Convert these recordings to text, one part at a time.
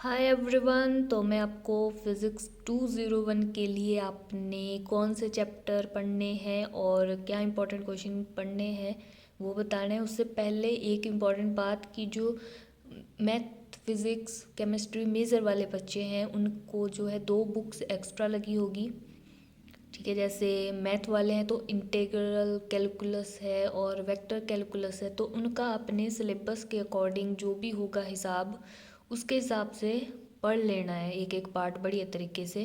Hi everyone. तो मैं आपको फिज़िक्स 201 के लिए आपने कौन से चैप्टर पढ़ने हैं और क्या इंपॉर्टेंट क्वेश्चन पढ़ने हैं वो बताना है। उससे पहले एक इम्पॉर्टेंट बात कि जो मैथ फिज़िक्स केमिस्ट्री मेजर वाले बच्चे हैं उनको जो है 2 बुक्स एक्स्ट्रा लगी होगी। ठीक है, जैसे मैथ वाले हैं तो इंटीग्रल कैलकुलस है और वेक्टर कैलकुलस है, तो उनका अपने सिलेबस के अकॉर्डिंग जो भी होगा हिसाब उसके हिसाब से पढ़ लेना है, एक एक पार्ट बढ़िया तरीके से,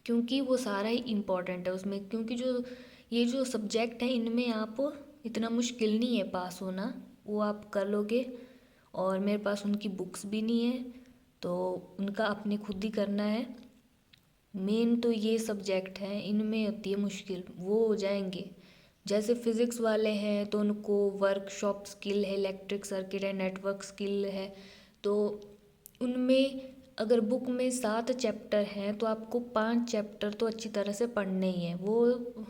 क्योंकि वो सारा ही इम्पोर्टेंट है उसमें। क्योंकि जो ये जो सब्जेक्ट हैं इनमें आप इतना मुश्किल नहीं है पास होना, वो आप कर लोगे। और मेरे पास उनकी बुक्स भी नहीं है तो उनका अपने खुद ही करना है। मेन तो ये सब्जेक्ट हैं, इनमें होती है मुश्किल, वो हो जाएंगे। जैसे फिज़िक्स वाले हैं तो उनको वर्कशॉप स्किल है, इलेक्ट्रिक सर्किट है, नेटवर्क स्किल है। तो उनमें अगर बुक में 7 चैप्टर हैं तो आपको 5 चैप्टर तो अच्छी तरह से पढ़ने ही हैं। वो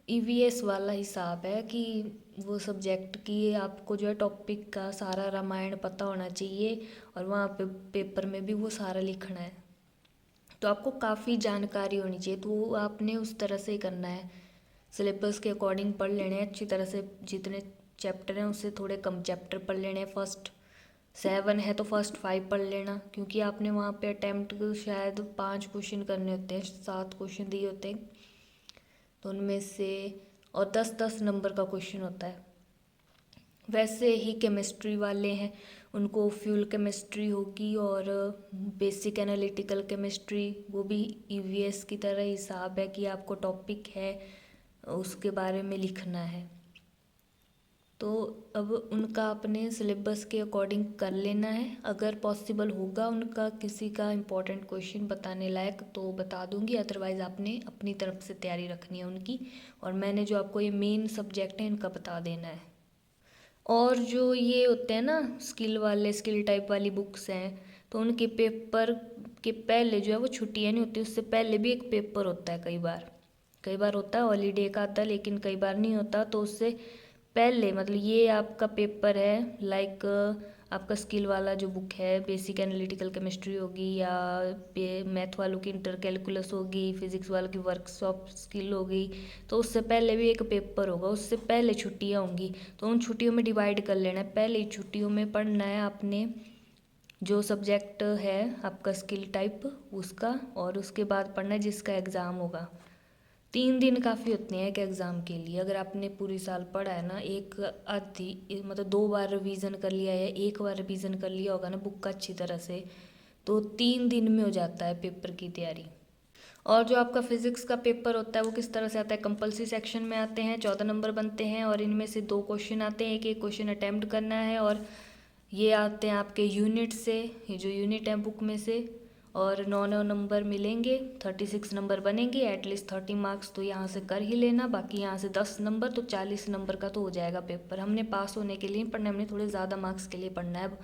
ईवीएस वाला हिसाब है कि वो सब्जेक्ट की आपको जो है टॉपिक का सारा रामायण पता होना चाहिए और वहाँ पे पेपर में भी वो सारा लिखना है। तो आपको काफ़ी जानकारी होनी चाहिए, तो वो आपने उस तरह से ही करना है, सिलेबस के अकॉर्डिंग पढ़ लेने हैं अच्छी तरह से। जितने चैप्टर हैं उससे थोड़े कम चैप्टर पढ़ लेने हैं। फर्स्ट 7 है तो फर्स्ट 5 पढ़ लेना, क्योंकि आपने वहाँ पे अटैम्प्ट शायद 5 क्वेश्चन करने होते हैं, 7 क्वेश्चन दिए होते हैं तो उनमें से, और 10-10 नंबर का क्वेश्चन होता है। वैसे ही केमिस्ट्री वाले हैं उनको फ्यूल केमिस्ट्री होगी और बेसिक एनालिटिकल केमिस्ट्री, वो भी ईवीएस की तरह हिसाब है कि आपको टॉपिक है उसके बारे में लिखना है। तो अब उनका अपने सिलेबस के अकॉर्डिंग कर लेना है। अगर पॉसिबल होगा उनका किसी का इम्पोर्टेंट क्वेश्चन बताने लायक तो बता दूंगी, अदरवाइज़ आपने अपनी तरफ से तैयारी रखनी है उनकी। और मैंने जो आपको ये मेन सब्जेक्ट है इनका बता देना है। और जो ये होते हैं ना स्किल वाले, स्किल टाइप वाली बुक्स हैं, तो उनके पेपर के पहले जो है वो छुट्टियाँ नहीं होती, उससे पहले भी एक पेपर होता है। कई बार होता है हॉलीडे का आता, लेकिन कई बार नहीं होता। तो उससे पहले मतलब ये आपका पेपर है, लाइक आपका स्किल वाला जो बुक है, बेसिक एनालिटिकल केमिस्ट्री होगी, या मैथ वालों की इंटर कैलकुलस होगी, फिजिक्स वालों की वर्कशॉप स्किल होगी, तो उससे पहले भी एक पेपर होगा, उससे पहले छुट्टियाँ होंगी। तो उन छुट्टियों में डिवाइड कर लेना है, पहले ही छुट्टियों में पढ़ना है आपने जो सब्जेक्ट है आपका स्किल टाइप उसका, और उसके बाद पढ़ना है जिसका एग्ज़ाम होगा। 3 दिन काफ़ी होते हैं एक एग्ज़ाम के लिए। अगर आपने पूरी साल पढ़ा है ना, एक आधी मतलब 2 बार रिवीजन कर लिया या 1 बार रिवीजन कर लिया होगा ना बुक का अच्छी तरह से, तो 3 दिन में हो जाता है पेपर की तैयारी। और जो आपका फिज़िक्स का पेपर होता है वो किस तरह से आता है, कंपल्सरी सेक्शन में आते हैं, 14 नंबर बनते हैं और इनमें से 2 क्वेश्चन आते हैं, एक एक क्वेश्चन अटैम्प्ट करना है। और ये आते हैं आपके यूनिट से, ये जो यूनिट है बुक में से, और 9 नंबर मिलेंगे, 36 नंबर बनेंगे। एटलीस्ट 30 मार्क्स तो यहाँ से कर ही लेना, बाकी यहाँ से 10 नंबर, तो 40 नंबर का तो हो जाएगा पेपर। हमने पास होने के लिए पढ़ना है, हमने थोड़े ज़्यादा मार्क्स के लिए पढ़ना है अब।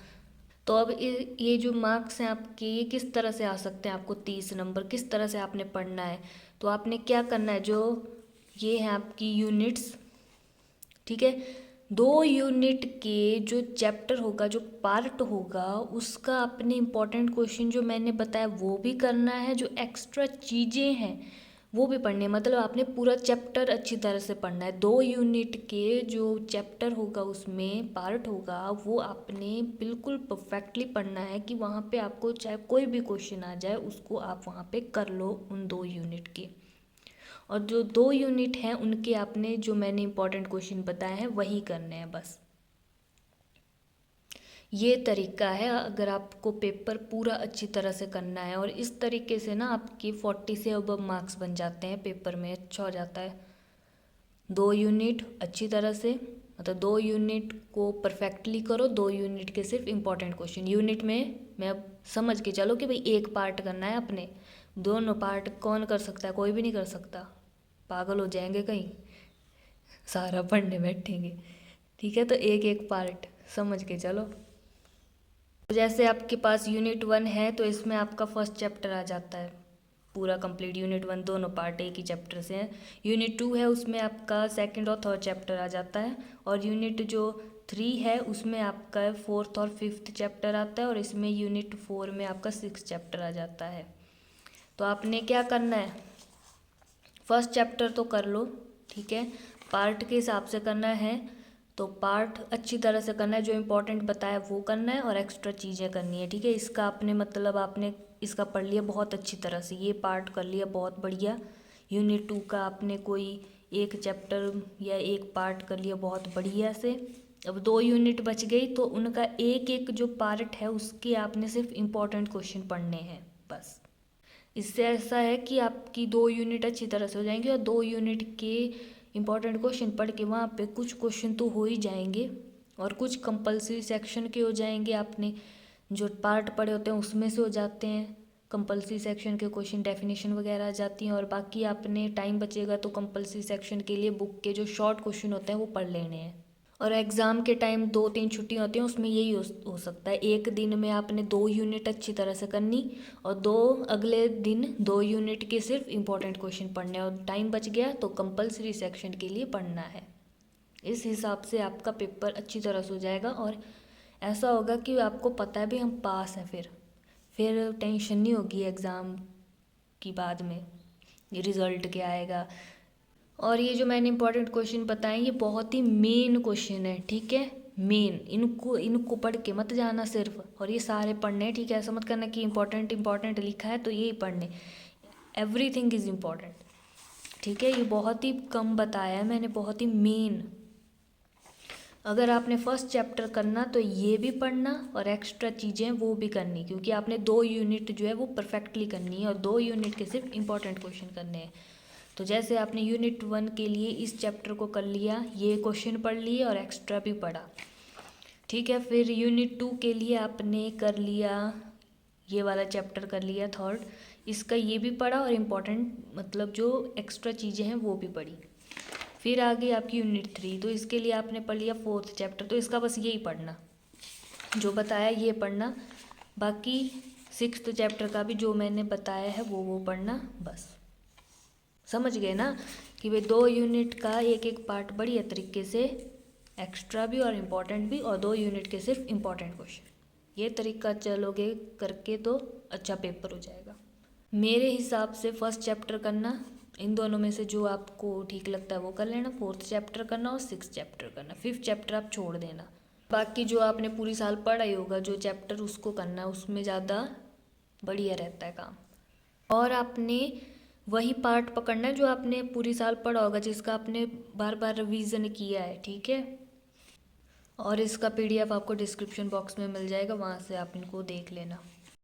तो अब ये जो मार्क्स हैं आपके, ये किस तरह से आ सकते हैं, आपको 30 नंबर किस तरह से आपने पढ़ना है। तो आपने क्या करना है, जो ये है आपकी यूनिट्स, ठीक है, 2 यूनिट के जो चैप्टर होगा, जो पार्ट होगा, उसका अपने इम्पोर्टेंट क्वेश्चन जो मैंने बताया वो भी करना है, जो एक्स्ट्रा चीज़ें हैं वो भी पढ़नी है। मतलब आपने पूरा चैप्टर अच्छी तरह से पढ़ना है। 2 यूनिट के जो चैप्टर होगा उसमें पार्ट होगा वो आपने बिल्कुल परफेक्टली पढ़ना है कि वहाँ पे आपको चाहे कोई भी क्वेश्चन आ जाए उसको आप वहाँ पे कर लो उन 2 यूनिट के। और जो 2 यूनिट हैं उनके आपने जो मैंने इंपॉर्टेंट क्वेश्चन बताए हैं वही करने हैं बस। ये तरीका है अगर आपको पेपर पूरा अच्छी तरह से करना है। और इस तरीके से ना आपकी 40 से अबव मार्क्स बन जाते हैं, पेपर में अच्छा हो जाता है। 2 यूनिट अच्छी तरह से, मतलब 2 यूनिट को परफेक्टली करो, 2 यूनिट के सिर्फ इंपॉर्टेंट क्वेश्चन। यूनिट में मैं अब समझ के चलो कि भाई एक पार्ट करना है अपने, दोनों पार्ट कौन कर सकता है, कोई भी नहीं कर सकता, पागल हो जाएंगे कहीं सारा पढ़ने बैठेंगे। ठीक है, तो एक एक पार्ट समझ के चलो। तो जैसे आपके पास यूनिट 1 है तो इसमें आपका फर्स्ट चैप्टर आ जाता है पूरा कंप्लीट। यूनिट 1 दोनों पार्ट एक ही चैप्टर से हैं। यूनिट 2 है उसमें आपका सेकंड और थर्ड चैप्टर आ जाता है। और यूनिट जो 3 है उसमें आपका 4th और 5th चैप्टर आता है और इसमें यूनिट 4 में आपका 6th चैप्टर आ जाता है। तो आपने क्या करना है, फर्स्ट चैप्टर तो कर लो, ठीक है, पार्ट के हिसाब से करना है। तो पार्ट अच्छी तरह से करना है, जो इम्पोर्टेंट बताया वो करना है और एक्स्ट्रा चीज़ें करनी है, ठीक है। इसका आपने मतलब आपने इसका पढ़ लिया बहुत अच्छी तरह से, ये पार्ट कर लिया बहुत बढ़िया। यूनिट 2 का आपने कोई एक चैप्टर या एक पार्ट कर लिया बहुत बढ़िया से। अब 2 यूनिट बच गई, तो उनका एक एक जो पार्ट है उसके आपने सिर्फ इम्पोर्टेंट क्वेश्चन पढ़ने हैं बस। इससे ऐसा है कि आपकी 2 यूनिट अच्छी तरह से हो जाएंगी और 2 यूनिट के इम्पोर्टेंट क्वेश्चन पढ़ के वहाँ पे कुछ क्वेश्चन तो हो ही जाएंगे और कुछ कंपलसरी सेक्शन के हो जाएंगे। आपने जो पार्ट पढ़े होते हैं उसमें से हो जाते हैं कंपलसरी सेक्शन के क्वेश्चन, डेफिनेशन वगैरह आ जाती हैं। और बाकी आपने टाइम बचेगा तो कंपलसरी सेक्शन के लिए बुक के जो शॉर्ट क्वेश्चन होते हैं वो पढ़ लेने हैं। और एग्ज़ाम के टाइम 2-3 छुट्टियाँ होती हैं, उसमें यही हो सकता है, एक दिन में आपने 2 यूनिट अच्छी तरह से करनी और अगले दिन 2 यूनिट के सिर्फ इम्पोर्टेंट क्वेश्चन पढ़ने, और टाइम बच गया तो कंपलसरी सेक्शन के लिए पढ़ना है। इस हिसाब से आपका पेपर अच्छी तरह से हो जाएगा और ऐसा होगा कि आपको पता है भी हम पास हैं। फिर टेंशन नहीं होगी एग्ज़ाम की बाद में ये रिज़ल्ट क्या आएगा। और ये जो मैंने इंपॉर्टेंट क्वेश्चन बताए ये बहुत ही मेन क्वेश्चन है, ठीक है, मेन। इनको पढ़ के मत जाना सिर्फ, और ये सारे पढ़ने हैं, ठीक है। ऐसा मत करना कि इंपॉर्टेंट लिखा है तो यही पढ़ने, एवरीथिंग इज़ इम्पॉर्टेंट, ठीक है। ये बहुत ही कम बताया है मैंने, बहुत ही मेन। अगर आपने फर्स्ट चैप्टर करना तो ये भी पढ़ना और एक्स्ट्रा चीज़ें वो भी करनी, क्योंकि आपने 2 यूनिट जो है वो परफेक्टली करनी है और 2 यूनिट के सिर्फ इम्पॉर्टेंट क्वेश्चन करने हैं। तो जैसे आपने यूनिट 1 के लिए इस चैप्टर को कर लिया, ये क्वेश्चन पढ़ लिए और एक्स्ट्रा भी पढ़ा, ठीक है। फिर यूनिट 2 के लिए आपने कर लिया ये वाला चैप्टर कर लिया 3rd, इसका ये भी पढ़ा और इम्पॉर्टेंट मतलब जो एक्स्ट्रा चीज़ें हैं वो भी पढ़ी। फिर आ गई आपकी यूनिट 3, तो इसके लिए आपने पढ़ लिया 4th चैप्टर, तो इसका बस यही पढ़ना जो बताया ये पढ़ना, बाकी 6th चैप्टर का भी जो मैंने बताया है वो पढ़ना बस। समझ गए ना कि भाई 2 यूनिट का एक एक पार्ट बढ़िया तरीके से, एक्स्ट्रा भी और इम्पॉर्टेंट भी, और 2 यूनिट के सिर्फ इम्पॉर्टेंट क्वेश्चन, ये तरीका चलोगे करके तो अच्छा पेपर हो जाएगा। मेरे हिसाब से फर्स्ट चैप्टर करना, इन दोनों में से जो आपको ठीक लगता है वो कर लेना, 4th चैप्टर करना और 6th चैप्टर करना, 5th चैप्टर आप छोड़ देना। बाकी जो आपने पूरी साल पढ़ा ही होगा जो चैप्टर उसको करना, उसमें ज़्यादा बढ़िया रहता है काम। और आपने वही पार्ट पकड़ना है जो आपने पूरी साल पढ़ा होगा, जिसका आपने बार बार रिवीजन किया है, ठीक है। और इसका PDF आपको डिस्क्रिप्शन बॉक्स में मिल जाएगा, वहाँ से आप इनको देख लेना।